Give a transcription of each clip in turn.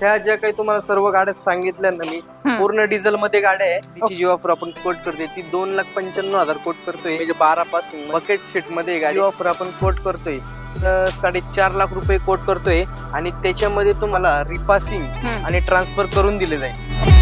ह्या ज्या काही तुम्हाला सर्व गाड्या सांगितल्या ना मी, पूर्ण डिझेल मध्ये गाड्या आहे. तिची जी ऑफर आपण कोट करतोय ती 2,95,000 कोट करतोय. म्हणजे 12 पासून बकेट सीट मध्ये गाडी ऑफर आपण कोट करतोय 4.5 लाख रुपये कोट करतोय. आणि त्याच्यामध्ये तुम्हाला रिपासिंग आणि ट्रान्सफर करून दिले जाईल.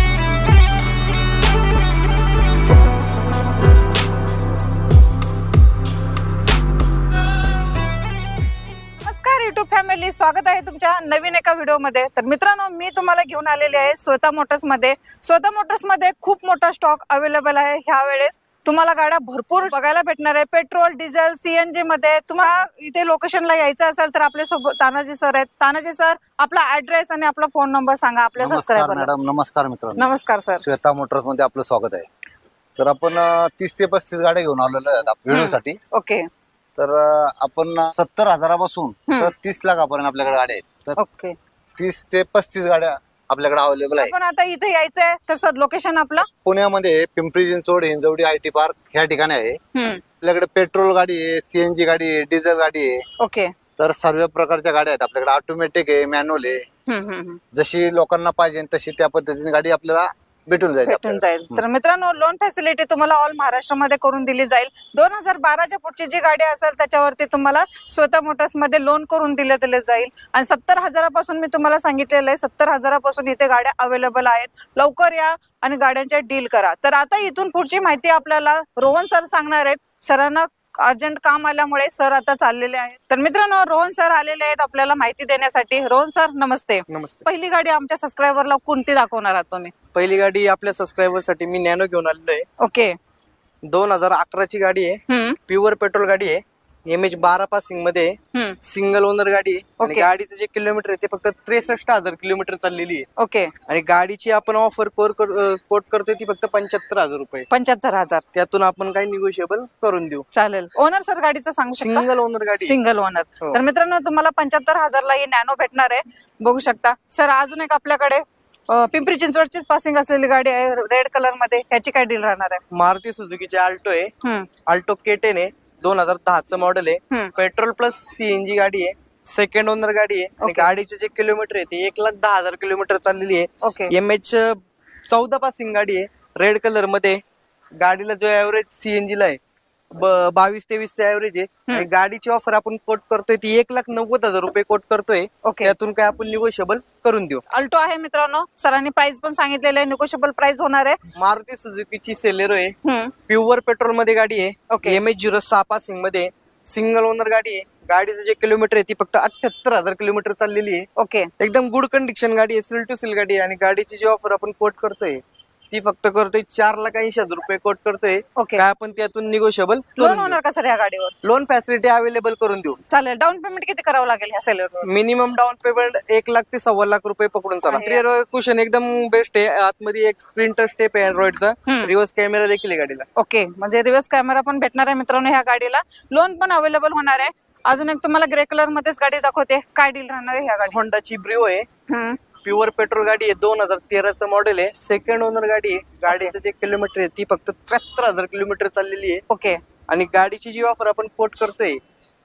युट्यूब फॅमिली, स्वागत आहे तुमच्या नवीन एका व्हिडिओ मध्ये. तर मित्रांनो, मी तुम्हाला घेऊन आलेले आहे श्वेता मोटर्स मध्ये. श्वेता मोटर्स मध्ये खूप मोठा स्टॉक अवेलेबल आहे. ह्या वेळेस तुम्हाला गाड्या भरपूर बघायला भेटणार आहे. पेट्रोल, डिझेल, सीएनजी मध्ये. तुम्हाला इथे लोकेशनला यायचं असेल तर आपल्या सोबत तानाजी सर आहेत. तानाजी सर, आपला ऍड्रेस आणि आपला फोन नंबर सांगा आपल्या सबस्क्रायबरला. मॅडम नमस्कार मित्रांनो. नमस्कार सर. श्वेता मोटर्स मध्ये आपलं स्वागत आहे. तर आपण 30 ते 35 गाड्या घेऊन आलेलो आहेत व्हिडिओसाठी. ओके. तर आपण 70,000पासून तर 30 लाखापर्यंत आपल्याकडे गाड्या आहेत. तर ओके. 30 ते 35 गाड्या आपल्याकडे अवेलेबल आहे. आपण आता इथे यायचंय तर लोकेशन आपलं पुण्यामध्ये पिंपरी चिंचवड, हिंजवडी, आयटी पार्क ह्या ठिकाणी आहे. आपल्याकडे पेट्रोल गाडी आहे, सीएनजी गाडी आहे, डिझेल गाडी आहे. ओके. तर सर्व प्रकारच्या गाड्या आहेत आपल्याकडे. ऑटोमॅटिक आहे, मॅन्युअल आहे. जशी लोकांना पाहिजे तशी त्या पद्धतीने गाडी आपल्याला भेटून जाईल. तर मित्रांनो, लोन फॅसिलिटी तुम्हाला ऑल महाराष्ट्रामध्ये करून दिली जाईल. 2012च्या पुढची जी गाडी असेल त्याच्यावरती तुम्हाला श्वेता मोटर्स मध्ये लोन करून दिले जाईल. आणि 70,000पासून मी तुम्हाला सांगितलेलं आहे, 70,000पासून इथे गाड्या अवेलेबल आहेत. लवकर या आणि गाड्यांच्या डील करा. तर आता इथून पुढची माहिती आपल्याला रोहन सर सांगणार आहेत. सरांना अर्जंट काम आल्यामुळे सर आता चाललेले आहेत. तर मित्रांनो, रोहन सर आलेले आहेत आपल्याला माहिती देण्यासाठी. रोहन सर, नमस्ते. नमस्ते. पहिली गाडी आमच्या सबस्क्रायबरला कोणती दाखवणार आहात तुम्ही? पहिली गाडी आपल्या सबस्क्रायबर साठी मी नॅनो घेऊन आलेलो आहे. ओके. 2011ची गाडी आहे. प्युअर पेट्रोल गाडी आहे. MH 12 पासिंग मध्ये सिंगल ओनर गाडी आहे. आणि गाडीचं जे किलोमीटर आहे ते फक्त 63,000 किलोमीटर चाललेली आहे. ओके. आणि गाडीची आपण ऑफर कोट करतोय ती फक्त 75,000 रुपये. 75,000. त्यातून आपण काही निगोशिएबल करून देऊ. चालेल. ओनर सर गाडीचं सांगू शकता? सिंगल ओनर गाडी. Single owner. तर मित्रांनो, तुम्हाला 75,000ला ही नॅनो भेटणार आहे. बघू शकता. सर, अजून एक आपल्याकडे पिंपरी चिंचवडचीच पासिंग असलेली गाडी आहे रेड कलर मध्ये. ह्याची काय डील राहणार आहे? मारुती सुझुकीची आल्टो आहे. आल्टो K10 आहे. 2010चं मॉडेल आहे. पेट्रोल प्लस सीएनजी गाडी आहे. सेकंड ओनर गाडी आहे. आणि गाडीचे जे किलोमीटर आहे ते 1,10,000 किलोमीटर चाललेली आहे. MH 14 पासिंग गाडी आहे. रेड कलर मध्ये. गाडीला जो ऍव्हरेज सीएनजी ला आहे 22-23 ऍव्हरेज आहे. आणि गाडीची ऑफर आपण कोट करतोय ती 1,90,000 रुपये कोट करतोय. त्यातून काय आपण निगोशिएबल करून देऊ. अल्टो आहे मित्रांनो. सरांनी प्राइस पण सांगितलेलं आहे, निगोशिएबल प्राइस होणार आहे. मारुती सुझुकीची सेलेरो आहे. प्युअर पेट्रोल मध्ये गाडी आहे. MH 06 पासिंग मध्ये. सिंगल ओनर गाडी आहे. गाडीचं जे किलोमीटर आहे ती फक्त 78,000 किलोमीटर चाललेली आहे. ओके. एकदम गुड कंडिशन गाडी आहे. सील टू सील गाडी आहे. आणि गाडीची जी ऑफर आपण कोट करतोय ती फक्त करतोय 4,80,000 रुपये कोट करतोय. काय आपण त्यातून निगोशिएबल लोन होणार का सर या गाडीवर? लोन फॅसिलिटी अवेलेबल करून देऊ. चालेल. डाऊन पेमेंट किती करावं लागेल ह्या सेलरवर? मिनिमम डाऊन पेमेंट 1 लाख ते 1.25 लाख रुपये पकडून चाला. इंटिरियर कुशन एकदम बेस्ट आहे. आतमध्ये एक स्प्रिंटर स्टेप आहे अँड्रॉइडचा. रिव्हर्स कॅमेरा देखील आहे गाडीला. ओके. म्हणजे रिव्हर्स कॅमेरा पण भेटणार आहे मित्रांनो ह्या गाडीला. लोन पण अवेलेबल होणार आहे. अजून एक तुम्हाला ग्रे कलर मध्येच गाडी दाखवते. काय डील राहणार आहे ह्या गाडी? होंडाची ब्रिओ आहे. प्युअर पेट्रोल गाडी आहे. 2013चं मॉडेल आहे. सेकंड ओनर गाडी आहे. गाडीचं जे किलोमीटर आहे ती फक्त 73,000 किलोमीटर चाललेली आहे. ओके. आणि गाडीची जी ऑफर आपण कोट करतोय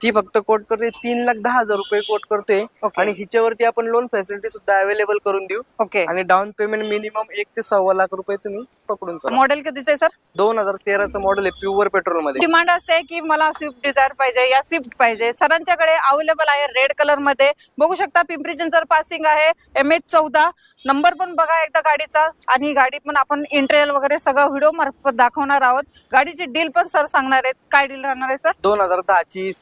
ती फक्त कोट करतोय 3,10,000 रुपये कोट करतोय. आणि हिच्यावरती आपण लोन फॅसिलिटी सुद्धा अवेलेबल करून देऊ. ओके. आणि डाऊन पेमेंट मिनिमम 1 ते 1.25 लाख रुपये तुम्ही पकडून चाला. मॉडेल कधीच आहे सर? 2013चं मॉडेल आहे. प्युअर पेट्रोल मध्ये. डिमांड असते की मला स्विफ्ट डिझायर पाहिजे या स्विफ्ट पाहिजे. सरांच्याकडे अवेलेबल आहे रेड कलर मध्ये. बघू शकता. पिंपरी चिंचवड पासिंग आहे. MH 14. नंबर पण बघा एकदा गाडीचा. आणि गाडी पण आपण इंटेरियर वगैरे सगळं व्हिडिओ मार्फत दाखवणार आहोत. गाडीची डील पण सर सांगणार आहेत. काय डील राहणार आहे सर? 2010ची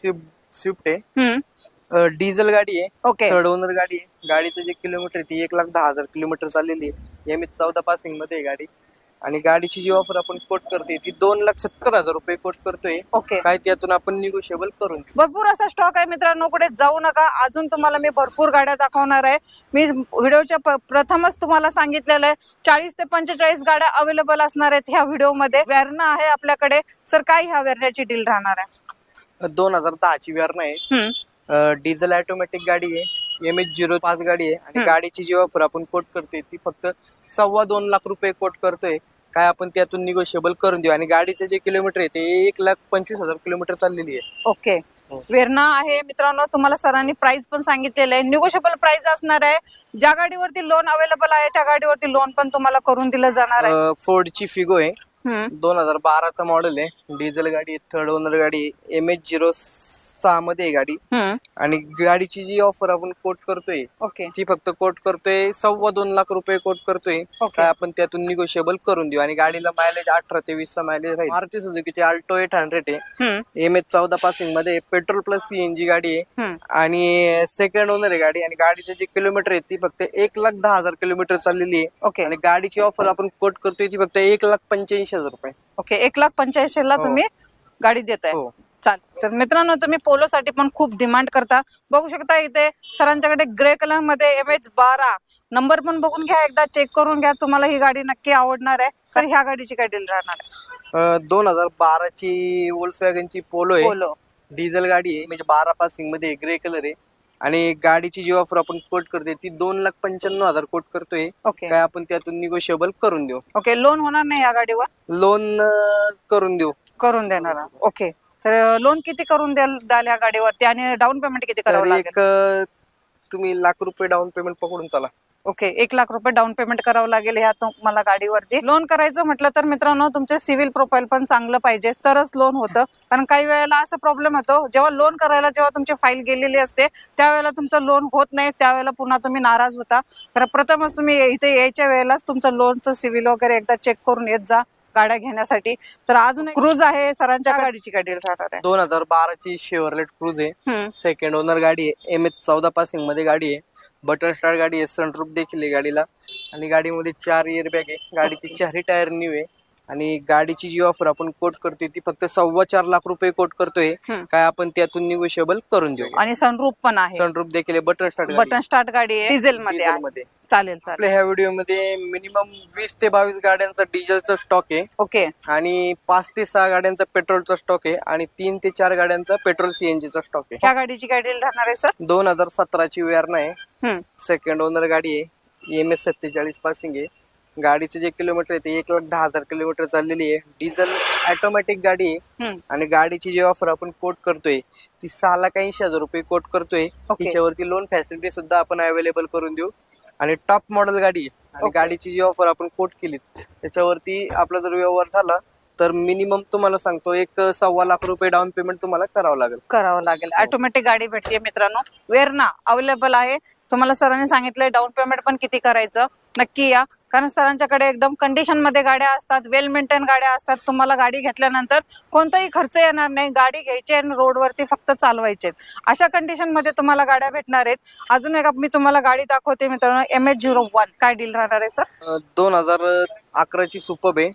स्विफ्ट आहे. डिझेल गाडी आहे. थर्ड ओनर गाडी आहे. गाडीचं जे किलोमीटर आहे ती 1,10,000 किलोमीटर चाललेली आहे. MH 14 पासिंग मध्ये आहे गाडी. आणि गाडीची जी ऑफर आपण कोट करतोय ती 2,70,000 रुपये कोट करतोय. काय त्यातून आपण निगोशिएबल करून. भरपूर असा स्टॉक आहे मित्रांनो. कुठे जाऊ नका. अजून तुम्हाला मी भरपूर गाड्या दाखवणार आहे. मी व्हिडिओच्या प्रथमच तुम्हाला सांगितलेलं आहे 40 ते 45 गाड्या अवेलेबल असणार आहेत ह्या व्हिडिओमध्ये. वेर्ना आहे आपल्याकडे. सर, काय ह्या वेर्नाची डील राहणार आहे? 2010ची वेर्ना आहे. डिझेल ऑटोमॅटिक गाडी आहे. MH 05 गाडी आहे. आणि गाडीची जी ऑफर आपण कोट करतोय ती फक्त 2.25 लाख रुपये कोट करतोय. काय आपण त्यातून निगोशिएबल करून देऊ. आणि गाडीचे जे किलोमीटर आहे ते 1,25,000 किलोमीटर चाललेली आहे. ओके. वेरणा आहे मित्रांनो. तुम्हाला सरांनी प्राइस पण सांगितलेलं आहे, निगोशिएबल प्राइस असणार आहे. ज्या गाडीवरती लोन अवेलेबल आहे त्या गाडीवरती लोन पण तुम्हाला करून दिलं जाणार आहे. फोर्डची फिगो आहे, हम्म. 2012चा मॉडेल आहे, डिझेल गाडी, थर्ड ओनर गाडी, MH06 मध्ये आहे गाडी. आणि गाडीची जी ऑफर आपण कोट करतोय ओके ती फक्त कोट करतोय 2.25 लाख रुपये कोट करतोय. काय आपण त्यातून निगोशिएबल करून देऊ. आणि गाडीला मायलेज 18 ते 20 मायलेज राहील. मारुती सुझुकीची अल्टो 800 आहे, MH14 पासिंग मध्ये, पेट्रोल प्लस CNG गाडी आहे आणि सेकंड ओनर आहे गाडी. आणि गाडीचे जे किलोमीटर आहे ती फक्त 1,10,000 किलोमीटर चाललेली आहे. ओके. आणि गाडीची ऑफर आपण कोट करतोय ती फक्त 1,85,000 रुपये. ओके. 1,85,000 ला तुम्ही गाडी देताय. चालेल. तर मित्रांनो तुम्ही पोलोसाठी पण खूप डिमांड करता. बघू शकता इथे सरांच्याकडे ग्रे कलर मध्ये MH12 नंबर पण बघून घ्या, एकदा चेक करून घ्या, तुम्हाला ही गाडी नक्की आवडणार आहे. सर ह्या गाडीची काय डील राहणार आहे? 2012ची वोल्क्सवॅगनची पोलो आहे, पोलो डिझेल गाडी आहे, म्हणजे 12 पासिंग मध्ये, ग्रे कलर आहे. आणि गाडीची जी ऑफर आपण कोट करतोय ती 2,95,000 कोट करतोय. ओके. काय आपण त्यातून निगोशिएबल करून देऊ. ओके. लोन होणार नाही या गाडीवर? लोन करून देऊ. करून देणार. ओके. तर लोन किती करून द्याल या गाडीवरती आणि डाऊन पेमेंट किती करावं तर लागेल? एक तुम्ही ₹1,00,000 डाऊन पेमेंट पकडून चला. ओके. 1,00,000 डाऊन पेमेंट करावं लागेल ह्या तुम्हाला गाडीवरती. लोन करायचं म्हटलं तर मित्रांनो तुमचे सिव्हिल प्रोफाईल पण चांगलं पाहिजे तरच लोन होतं. कारण काही वेळेला असा प्रॉब्लेम होतो, जेव्हा लोन करायला जेव्हा तुमची फाईल गेलेली असते त्यावेळेला तुमचं लोन होत नाही, त्यावेळेला पुन्हा तुम्ही नाराज होता. तर प्रथमच तुम्ही इथे यायच्या वेळेलाच तुमचं लोनचं सिव्हिल वगैरे एकदा चेक करून येत जा गाड्या घेण्यासाठी. तर अजून एक क्रूज आहे सरांच्या गाडीची काय डील राहणार आहे? 2012ची शेव्हरलेट क्रूज आहे, सेकंड ओनर गाडी आहे, MH14 पासिंग मध्ये गाडी आहे, बटन स्टार्ट गाडी आहे, सनरूफ देखील आहे गाडीला. आणि गाडीमध्ये 4 एअरबॅग आहे, गाडीची 4ही टायर न्यू आहे. आणि गाडीची जी ऑफर आपण कोट करतोय ती फक्त 4.25 लाख रुपये कोट करतोय. काय आपण त्यातून निगोशिएबल करून देऊ. आणि सनरूफ पण आहे, सनरूफ देखील आहे, बटन स्टार्ट गाडी आहे, डिझेल मध्ये मध्ये. चालेल. आपल्या ह्या व्हिडिओ मध्ये मिनिमम 20 ते 22 गाड्यांचा डिझेलचा स्टॉक आहे. ओके. आणि 5 ते 6 गाड्यांचा पेट्रोलचा स्टॉक आहे आणि 3 ते 4 गाड्यांचा पेट्रोल CNG चा स्टॉक आहे. ह्या गाडीची काय डील राहणार आहे सर? 2017ची वेअरना आहे, सेकंड ओनर गाडी आहे, MS47 पासिंग आहे. गाडीचे जे किलोमीटर आहे ते 1,10,000 किलोमीटर चाललेली आहे. डिझेल ऑटोमॅटिक गाडी आहे. आणि गाडीची जी ऑफर आपण कोट करतोय ती 6,80,000 रुपये कोट करतोय. तिच्यावरती लोन फॅसिलिटी सुद्धा आपण अवेलेबल करून देऊ. आणि टॉप मॉडेल गाडी आहे. आणि गाडीची जी ऑफर आपण कोट केली त्याच्यावरती आपला जर व्यवहार झाला तर मिनिमम तुम्हाला सांगतो 1.25 लाख रुपये डाऊन पेमेंट तुम्हाला करावं लागेल. ऑटोमॅटिक गाडी भेटते मित्रांनो, वेरणा अवेलेबल आहे. तुम्हाला सरांनी सांगितलंय डाऊन पेमेंट पण किती करायचं, नक्की या. कारण सरांच्याकडे एकदम कंडिशन मध्ये गाड्या असतात, वेल मेंटेन गाड्या असतात. तुम्हाला गाडी घेतल्यानंतर कोणताही खर्च येणार नाही, गाडी घ्यायची आणि रोडवरती फक्त चालवायचे, अशा कंडिशन मध्ये तुम्हाला गाड्या भेटणार आहेत. अजून एक मी तुम्हाला गाडी दाखवते मित्रांनो, MH01 काय डील राहणार आहे सर? 2011ची सुपर्ब आहे,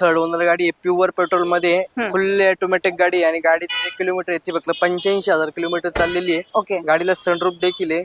थर्ड ओनर गाडी आहे, प्युअर पेट्रोल मध्ये, फुल्ली ऑटोमॅटिक गाडी आहे. आणि गाडीचे जे किलोमीटर आहे ते फक्त 85,000 किलोमीटर चाललेली आहे. ओके. गाडीला सनरूफ देखील आहे,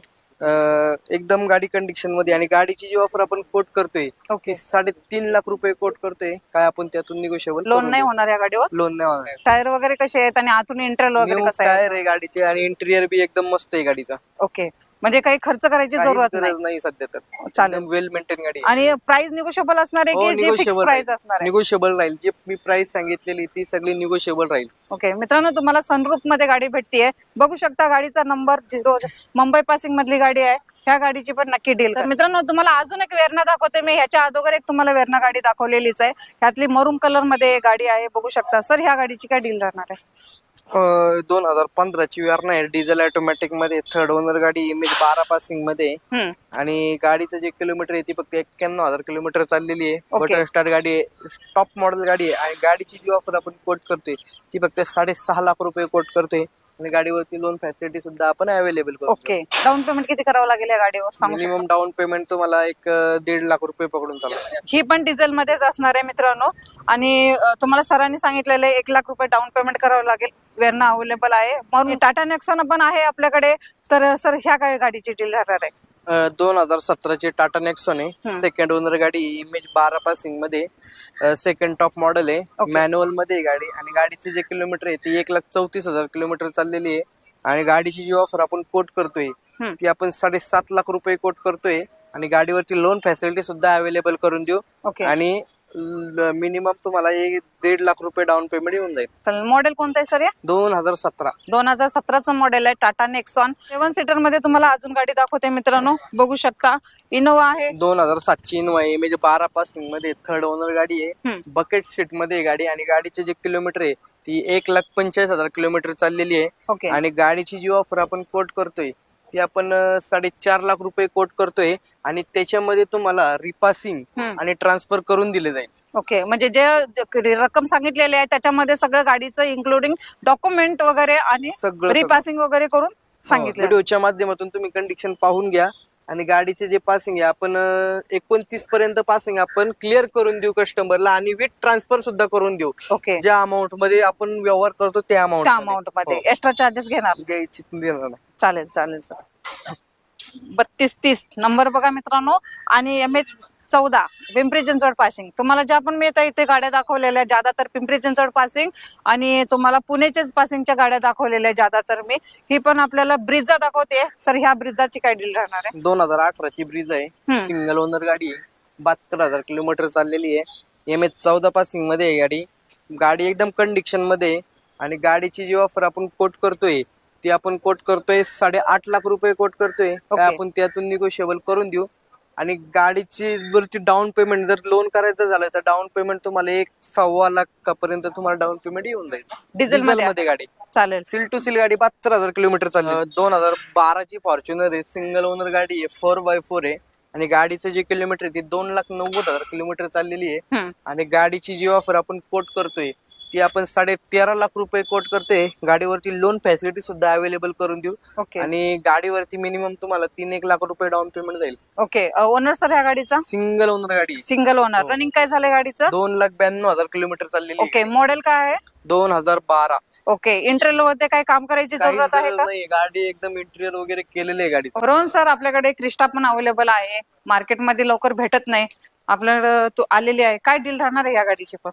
एकदम गाडी कंडिशन मध्ये. आणि गाडीची जी ऑफर आपण कोट करतोय ती 3.5 लाख रुपये कोट करतोय. काय आपण त्यातून निगोशिएबल लोन नाही होणार या गाडीवर? लोन नाही होणार. टायर वगैरे कसे आहेत आणि आतून इंटरल वगैरे कसं आहे? टायर आहे गाडीचे आणि इंटेरियर बी एकदम मस्त आहे गाडीचा. ओके. म्हणजे काही खर्च करायची जरूरत नाही सध्या तर. चालेल. वेल मेंटेन गाडी. आणि प्राइस निगोशिएबल असणार आहे की जे फिक्स प्राइस असणार आहे? निगोशिएबल राहील. जी मी प्राइस सांगितलेली ती सगळी निगोशिएबल राहील. ओके. मित्रांनो तुम्हाला सनरूफ मध्ये गाडी भेटतीये, बघू शकता. गाडीचा नंबर 0, मुंबई पासिंग मधली गाडी आहे. ह्या गाडीची पण नक्की डील. तर मित्रांनो तुम्हाला अजून एक वेरणा दाखवते मी. ह्याच्या अगोदर एक तुम्हाला वेरणा गाडी दाखवलेलीच आहे, ह्यातली मरून कलर मध्ये गाडी आहे, बघू शकता. सर ह्या गाडीची काय डील राहणार आहे? 2015ची वेरणा आहे, डिझेल ऑटोमॅटिक मध्ये, थर्ड ओनर गाडी, MH12 पासिंग मध्ये. आणि गाडीचं जे किलोमीटर आहे ती फक्त 91,000 किलोमीटर चाललेली आहे. बटन स्टार्ट गाडी आहे, टॉप मॉडेल गाडी आहे. आणि गाडीची जी ऑफर आपण कोट करतोय ती फक्त 6.5 लाख रुपये कोट करतोय. आणि गाडीवरती लोन फॅसिलिटी सुद्धा आपण अवेलेबल करतो. ओके. डाऊन पेमेंट किती करावं लागेल या गाडीवर? मिनिमम डाऊन पेमेंट तुम्हाला 1.5 लाख रुपये पकडून चालू. ही पण डिझेल मध्येच असणार आहे मित्रांनो. आणि तुम्हाला सरांनी सांगितलेलं आहे 1 लाख रुपये डाऊन पेमेंट करावं लागेल. वेरणा अवेलेबल आहे, म्हणून टाटा नेक्सॉन पण आहे आपल्याकडे. तर सर ह्या काय गाडीची डील राहणार आहे? 2017ची टाटा नेक्सॉन आहे, सेकंड ओनर गाडी, MH12 पासिंग मध्ये, सेकंड टॉप मॉडेल आहे, मॅन्युअल मध्ये गाडी. आणि गाडीचे जे किलोमीटर आहे ते 1,34,000 किलोमीटर चाललेली आहे. आणि गाडीची जी ऑफर आपण कोट करतोय ती आपण 7.5 लाख रुपये कोट करतोय. आणि गाडीवरती लोन फॅसिलिटी सुद्धा अवेलेबल करून देऊ. आणि मिनिमम तुम्हाला 1.5 लाख रुपये डाऊन पेमेंट येऊन जाईल. चल मॉडेल कोणतं आहे सर? या 2017. 2017चं मॉडेल आहे, टाटा नेक्सॉन 7 सीटर मध्ये. तुम्हाला अजून गाडी दाखवते मित्रांनो, बघू शकता. इनोवा आहे, 2007ची इनोवा आहे, म्हणजे 12 पासिंग मध्ये, थर्ड ओनर गाडी आहे, बकेट सीट मध्ये आहे गाडी. आणि गाडीचे जे किलोमीटर आहे ती 1,45,000 किलोमीटर चाललेली आहे. ओके. आणि गाडीची जी ऑफर आपण कोट करतोय ती आपण 4.5 लाख रुपये कोट करतोय. आणि त्याच्यामध्ये तुम्हाला रिपासिंग आणि ट्रान्सफर करून दिले जाईल. ओके. म्हणजे जे रक्कम सांगितलेली आहे त्याच्यामध्ये सगळं गाडीचं इन्क्लुडिंग डॉक्युमेंट वगैरे आणि सगळं रिपासिंग वगैरे करून सांगितलं. व्हिडिओच्या माध्यमातून तुम्ही कंडिशन पाहून घ्या. आणि गाडीचे जे पासिंग आहे आपण 29 पर्यंत पासिंग आपण क्लिअर करून देऊ कस्टमरला, आणि विथ ट्रान्सफर सुद्धा करून देऊ. ओके. ज्या अमाऊंट मध्ये आपण व्यवहार करतो त्या अमाऊंट मध्ये एक्स्ट्रा चार्जेस घेणार? घ्यायची देणार नाही. चालेल चालेल सर. 3230 नंबर बघा मित्रांनो. आणि MH14 पिंपरी चिंचवड पासिंग. तुम्हाला ज्या पण मी इथे गाड्या दाखवलेल्या ज्यादातर पिंपरी चिंचवड पासिंग, आणि तुम्हाला पुणेच्याच पासिंगच्या गाड्या दाखवलेल्या ज्यादातर मी. ही पण आपल्याला ब्रिझा दाखवते सर. ह्या ब्रिझाची काय डील राहणार आहे? 2018ची ब्रिज आहे, सिंगल ओनर गाडी आहे, 72,000 किलोमीटर चाललेली आहे. MH14 पासिंग मध्ये आहे गाडी. गाडी एकदम कंडिशन मध्ये आहे. आणि गाडीची जी ऑफर आपण कोट करतोय ती आपण कोट करतोय 8.5 लाख रुपये कोट करतोय. काय आपण त्यातून निगोशिएबल करून देऊ. आणि गाडीची वरती डाऊन पेमेंट जर लोन करायचं झालं तर डाऊन पेमेंट तुम्हाला 1.25 लाखापर्यंत तुम्हाला डाऊन पेमेंट येऊन जाईल. डिझेल मध्ये गाडी चालेल. सील टू सील गाडी 72,000 किलोमीटर चालली. 2012ची फॉर्च्युनर आहे, सिंगल ओनर गाडी आहे, 4x4 आहे. आणि गाडीचं जे किलोमीटर आहे ते 2,90,000 किलोमीटर चाललेली आहे. आणि गाडीची जी ऑफर आपण कोट करतोय ती आपण 13.5 लाख रुपये कोट करतोय. गाडीवरती लोन फॅसिलिटी सुद्धा अवेलेबल करून देऊ. ओके. आणि गाडीवरती मिनिमम तुम्हाला 3-1 लाख रुपये डाऊन पेमेंट जाईल. ओके. ओनर सर ह्या गाडीचा? सिंगल ओनर गाडी, सिंगल ओनर. रनिंग काय झालंय गाडीचं? 2,92,000 किलोमीटर चाललेली. ओके. मॉडेल काय आहे? 2012. ओके. इंटेरियर मध्ये काय काम करायची जरूरत आहे का? नाही, गाडी एकदम इंटेरियर वगैरे केलेलं आहे गाडीचं. रोहन सर आपल्याकडे क्रिस्टा पण अवेलेबल आहे, मार्केटमध्ये लवकर भेटत नाही, आपल्याकडे तो आलेली आहे. काय डील राहणार आहे या गाडीची पण?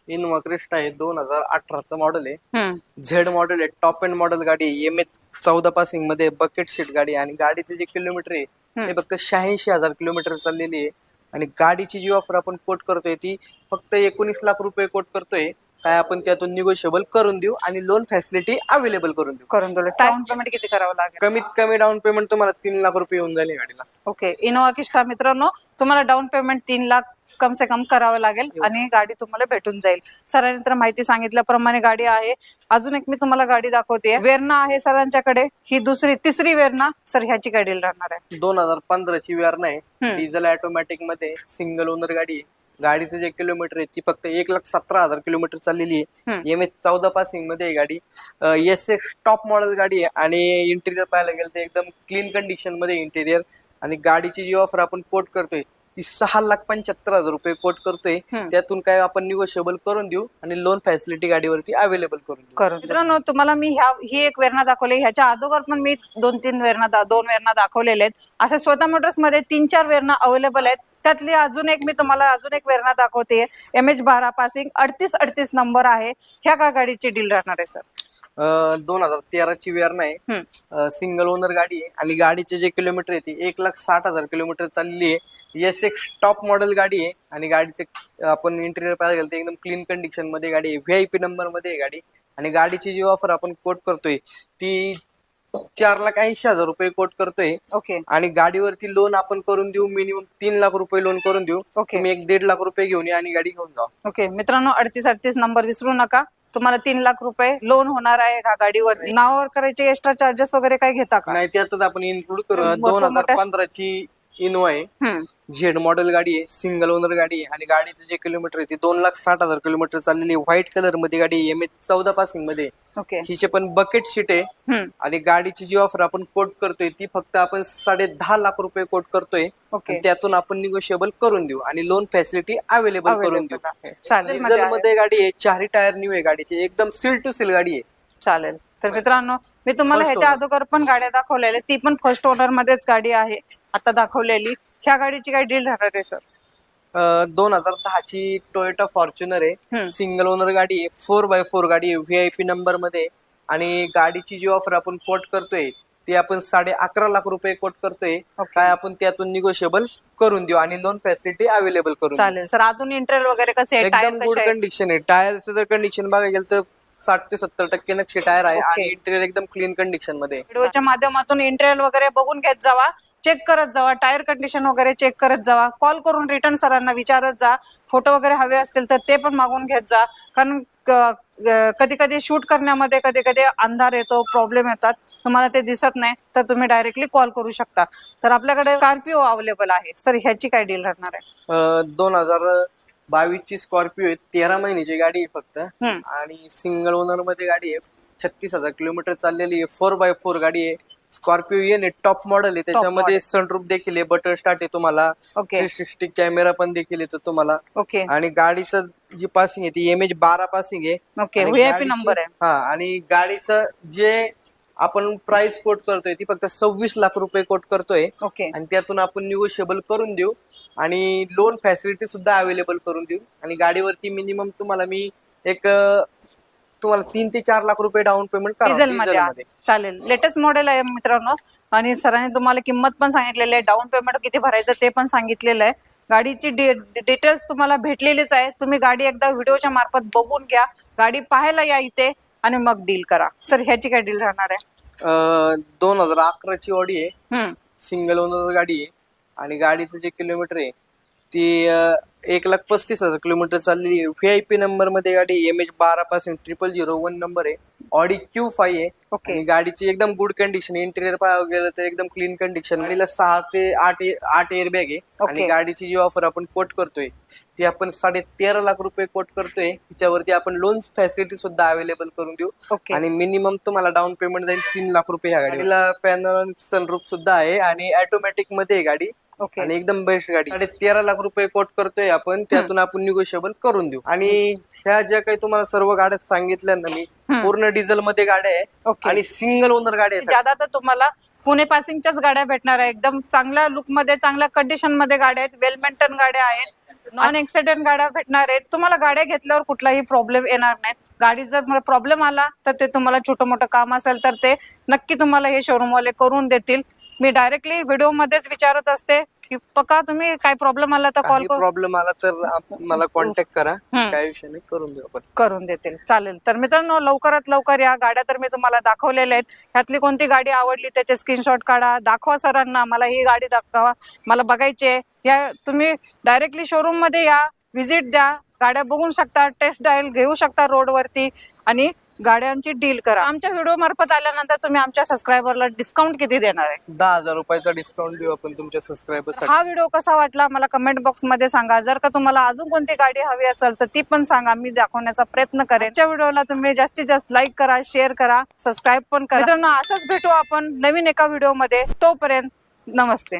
इनोवा क्रिस्टा आहे, 2018चं मॉडेल आहे, झेड मॉडेल आहे, टॉप एंड मॉडेल गाडी आहे, MH14 पासिंग मध्ये, बकेट सीट गाडी. आणि गाडीचे जे किलोमीटर आहे ते फक्त 86,000 किलोमीटर चाललेली आहे. आणि गाडीची जी ऑफर आपण कोट करतोय ती फक्त 19 लाख रुपये कोट करतोय. काय आपण त्यातून निगोशिएबल करून देऊ आणि लोन फॅसिलिटी अवेलेबल करून देऊ. डाऊन पेमेंट किती करावं लागेल? कमीत कमी डाऊन पेमेंट तुम्हाला 3 लाख रुपये येऊन जाईल गाडीला. ओके. इनोवा क्रिस्टा मित्रांनो, तुम्हाला डाऊन पेमेंट 3 लाख कम से कम करावं लागेल आणि गाडी तुम्हाला भेटून जाईल. सरांनी तर माहिती सांगितल्याप्रमाणे गाडी आहे. अजून एक मी तुम्हाला गाडी दाखवते, वेर्ना आहे सरांच्याकडे. ही तिसरी वेर्ना. सर ह्याची काय डील राहणार आहे? 2015ची वेर्ना आहे, डिझेल ऑटोमॅटिक मध्ये, सिंगल ओनर गाडी आहे. गाडीचं जे किलोमीटर आहे ती फक्त 1,17,000 किलोमीटर चाललेली आहे. MH14 पासिंग मध्ये आहे गाडी. SX टॉप मॉडेल गाडी आहे. आणि इंटेरियर पाहायला गेलं तर एकदम क्लीन कंडिशन मध्ये इंटेरियर. आणि गाडीची जी ऑफर आपण कोट करतोय ती 6,75,000 रुपये कोट करतोय. त्यातून काय आपण निगोशिएबल करून देऊ आणि लोन फॅसिलिटी गाडीवरती अवेलेबल करून देऊ. मित्रांनो, तुम्हाला मी ही एक वेर्ना दाखवली. ह्याच्या अगोदर पण मी 2 वेर्ना दाखवलेले आहेत. असे स्वतः मोटर्स मध्ये 3-4 वेर्ना अवेलेबल आहेत. त्यातली अजून एक मी तुम्हाला वेर्ना दाखवते, MH12 पासिंग, 3838 नंबर आहे. ह्या का गाडीची डील राहणार आहे सर? 2013ची वेर्ना आहे, सिंगल ओनर गाडी आहे. आणि गाडीचे जे किलोमीटर आहे ती 1,60,000 किलोमीटर चाललेली आहे. SX टॉप मॉडेल गाडी आहे. आणि गाडीचे आपण इंटेरियर पाहायला गेलं तर एकदम क्लीन कंडिशन मध्ये गाडी आहे, VIP नंबर मध्ये आहे गाडी. आणि गाडीची जी ऑफर आपण कोट करतोय ती 4,80,000 रुपये कोट करतोय. ओके. आणि गाडीवरती लोन आपण करून देऊ, मिनिमम 3 लाख रुपये लोन करून देऊ. तुम्ही 1.5 लाख रुपये घेऊन या आणि गाडी घेऊन जा. ओके मित्रांनो, 3838 नंबर विसरू नका. तुम्हाला 3 लाख रुपये लोन होणार आहे का गाडीवरती. नावावर करायचे एक्स्ट्रा चार्जेस वगैरे काय घेता का? नाही, त्यातच आपण इन्क्लूड करू. 2015ची इनोवा आहे, झेड मॉडेल गाडी आहे, सिंगल ओनर गाडी आहे. आणि गाडीचं जे किलोमीटर आहे ते 2,60,000 किलोमीटर चाललेली, व्हाईट कलर मध्ये गाडी आहे, MH14 पासिंग मध्ये. हिचे पण बकेट सीट आहे. आणि गाडीची जी ऑफर आपण कोट करतोय ती फक्त आपण 10.5 लाख रुपये कोट करतोय. त्यातून आपण निगोशिएबल करून देऊ आणि लोन फॅसिलिटी अवेलेबल करून देऊ. डिझेल मध्ये गाडी आहे, 4 टायर न्यू आहे गाडीचे, एकदम सील टू सील गाडी आहे. चालेल. तर मित्रांनो, मी तुम्हाला ह्याच्या अगोदर पण गाड्या दाखवलेल्या, ती पण फर्स्ट ओनर मध्येच गाडी आहे आता दाखवलेली. ह्या गाडीची काय डील राहणार आहे सर? 2010ची टोयोटा फॉर्च्युनर आहे, सिंगल ओनर गाडी आहे, 4x4 गाडी आहे, VIP नंबर मध्ये. आणि गाडीची जी ऑफर आपण कोट करतोय ते आपण 11.5 लाख रुपये कोट करतोय. काय आपण त्यातून निगोशिएबल करून देऊ आणि लोन फॅसिलिटी अवेलेबल करून देऊ. चालेल सर. अजून इंटेरियर वगैरे कसे आहे, टायर एकदम गुड कसे आहे? कंडिशन आहे. टायरचं जर कंडिशन बघायला गेलं तर 60 ते 70% नक्षी टायर आहे आणि इंटेरियर एकदम क्लीन कंडिशन मध्ये आहे. व्हिडिओच्या माध्यमातून इंटेरियर वगैरे बघून घेत जावा, चेक करत जावा, टायर कंडिशन वगैरे चेक करत जावा, कॉल करून रिटर्न सरांना विचारत जा. फोटो वगैरे हवे असतील तर ते पण मागून घेत जा, कारण कधी कधी शूट करण्यामध्ये कधी कधी अंधार येतो, प्रॉब्लेम येतात, तुम्हाला ते दिसत नाही तर तुम्ही डायरेक्टली कॉल करू शकता. तर आपल्याकडे स्कॉर्पिओ अवेलेबल आहे सर, ह्याची काय डील राहणार आहे? 2022 ची स्कॉर्पिओ आहे. 13 महिन्याची गाडी आहे फक्त आणि सिंगल ओनर मध्ये गाडी आहे. 36,000 किलोमीटर चाललेली आहे. 4x4 गाडी आहे. स्कॉर्पिओ आहे, टॉप मॉडेल आहे. त्याच्यामध्ये सनरूफ देखील आहे, बटन स्टार्ट आहे तुम्हाला, 360 कॅमेरा पण देखील येतो तुम्हाला. आणि गाडीचं जी पासिंग आहे ती MH12 पासिंग आहे. व्हीआयपी नंबर आहे. हा, आणि गाडीचं जे आपण प्राइस कोट करतोय ती फक्त 26 लाख रुपये कोट करतोय. आणि त्यातून आपण निगोशिएबल करून देऊ आणि लोन फॅसिलिटी सुद्धा अवेलेबल करून देऊ. आणि गाडीवरती मिनिमम तुम्हाला मी एक 3 ते 4 लाख रुपये डाऊन पेमेंट करा डिझेल मध्ये. चालेल. लेटेस्ट मॉडेल आहे मित्रांनो, आणि सरांनी तुम्हाला किंमत पण सांगितलेली आहे, डाऊन पेमेंट किती भरायचं ते पण सांगितलेलं आहे. गाडीची डिटेल्स तुम्हाला भेटलेलीच आहे. तुम्ही गाडी एकदा व्हिडिओच्या मार्फत बघून घ्या, गाडी पाहायला या इथे आणि मग डील करा. सर ह्याची काय डील राहणार आहे? 2011 ची ऑडी आहे, सिंगल ओनर गाडी आहे आणि गाडीचं जे किलोमीटर आहे ती 1,35,000 किलोमीटर चाललेली आहे. VIP नंबर मध्ये गाडी MH12 पासून 0001 नंबर आहे. ऑडी Q5 आहे. आणि गाडीची एकदम गुड कंडिशन, इंटेरियर पाहायला गेलं तर एकदम क्लीन कंडिशन. गाडीला 6 ते 8 एअरबॅग आहे. आणि गाडीची जी ऑफर आपण कोट करतोय ती आपण 13.5 लाख रुपये कोट करतोय. तिच्यावरती आपण लोन फॅसिलिटी सुद्धा अवेलेबल करून देऊ. आणि मिनिमम तुम्हाला डाऊन पेमेंट जाईल 3 लाख रुपये. ह्या गाडीला पॅनल सनरूफ सुद्धा आहे आणि ऑटोमॅटिक मध्ये आहे गाडी. आणि एकदम बेस्ट गाडी. 13.5 लाख रुपये कोट करतोय आपण, त्यातून आपण निगोशिएबल करून देऊ. आणि ह्या ज्या काही तुम्हाला सर्व गाड्या सांगितल्या ना मी, पूर्ण डिझेल मध्ये गाड्या आहे आणि सिंगल ओनर गाड्या आहे. ज्यादा तर तुम्हाला पुणे पासिंगच्याच गाड्या भेटणार आहे. एकदम चांगल्या लुक मध्ये, चांगल्या कंडिशन मध्ये गाड्या आहेत, वेल मेंटेन गाड्या आहेत, नॉन ऍक्सिडेंट गाड्या भेटणार आहेत. तुम्हाला गाड्या घेतल्यावर कुठलाही प्रॉब्लेम येणार नाहीत. गाडी जर प्रॉब्लेम आला तर ते तुम्हाला छोटं मोठं काम असेल तर ते नक्की तुम्हाला हे शोरूम वाले करून देतील. मी डायरेक्टली व्हिडिओ मध्येच विचारत असते की पक्का तुम्ही काय प्रॉब्लेम आला तर कॉल प्रॉब्लेम आला तर मला कॉन्टॅक्ट करा, काय विषय नाही, करून देऊ आपण, करून देतील. चालेल. तर मित्रांनो, लवकरात लवकर या. गाड्या तर मी तुम्हाला दाखवलेल्या आहेत. ह्यातली कोणती गाडी आवडली त्याचे स्क्रीनशॉट काढा, दाखवा सरांना, मला ही गाडी दाखवा, मला बघायची आहे. या तुम्ही डायरेक्टली शोरूम मध्ये या, व्हिजिट द्या, गाड्या बघू शकता, टेस्ट ड्राईव्ह घेऊ शकता रोडवरती आणि गाड्यांची डील करा. आमच्या व्हिडिओ मार्फत आल्यानंतर तुम्ही आमच्या सबस्क्रायबरला डिस्काउंट किती देणार आहे? 10,000 रुपयाचा डिस्काउंट देऊ आपण तुमच्या सबस्क्रायबर. हा व्हिडिओ कसा वाटला मला कमेंट बॉक्स मध्ये सांगा. जर का तुम्हाला अजून कोणती गाडी हवी असेल तर ती पण सांगा, मी दाखवण्याचा प्रयत्न करेन. आजच्या व्हिडिओला तुम्ही जास्तीत जास्त लाईक करा, शेअर करा, सबस्क्राईब पण करा. मित्रांनो, असंच भेटू आपण नवीन एका व्हिडिओ मध्ये. तोपर्यंत नमस्ते.